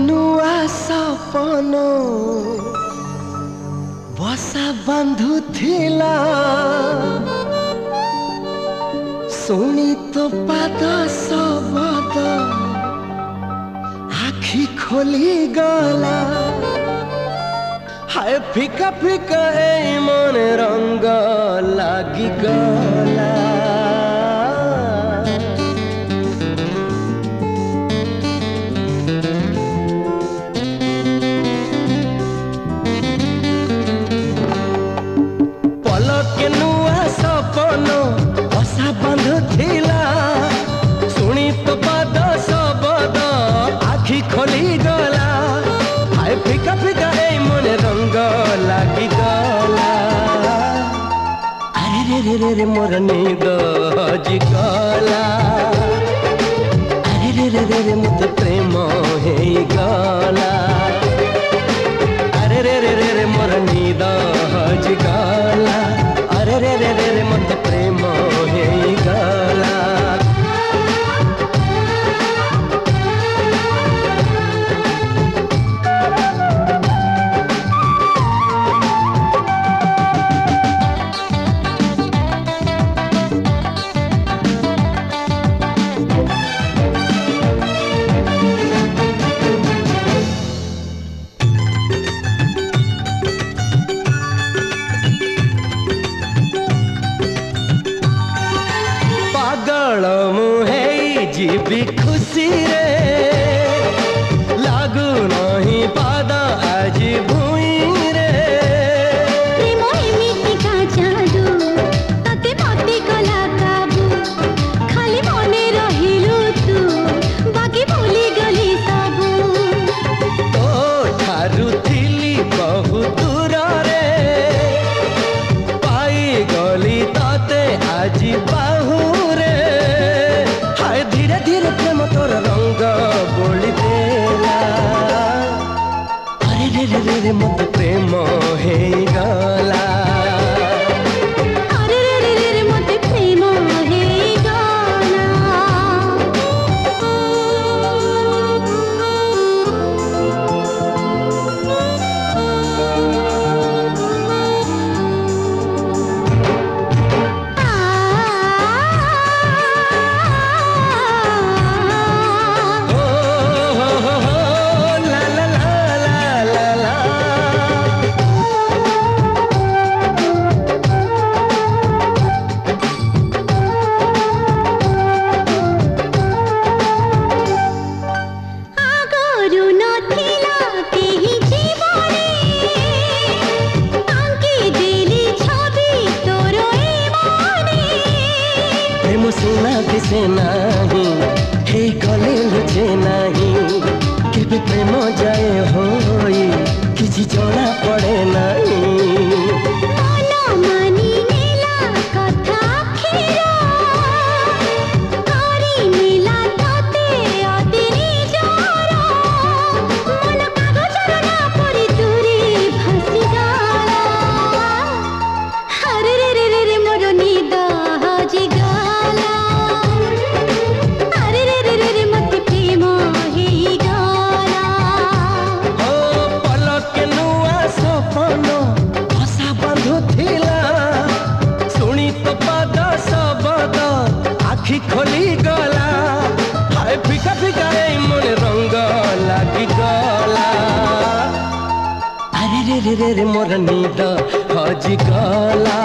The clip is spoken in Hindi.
नुआ सपन बसा बांधुथिला शुणी तो पाद शब्द आखि खोली गला हाय फिका फिका ए मन रंग लागी गला पलके नुआ सपन बसा बांधुथिला शुणी तो पाद शब्द आखि खोली गला हाय फिका फिका ए मन रंग लागी गला अरे रे रे रे मोर नींद हजी गला अरे रे रे रे रे मत प्रेम हे गला अरे रे रे रे रे मोर नींद हजी गला अरे रे रे रे रे मत प्रेम हे गला जीवी खुशी रे लागू नहीं पादा आज भूई रे प्रेम एमिति का जादू तते मते कला काबू खाली मने रहिलु तू बाकी भूली गली सबू तो ठारू थिली बहु दूर रे पाई गली तते आज बाहू रे हाय धीरे धीरे प्रेम तोर रंग बोली देला अरे रे रे रे रे मत प्रेम हे गला अरे रे रे रे रे मते प्रेम हे सुना दिसे नाही हे गले लुचे नाही केबे प्रेम जाए होई किछि जଣା पड़े नाही आखि खोली गला हाय फिका फिका ए मन रंग लागी गला अरे रे रे रे रे मोर नींद हजी गला।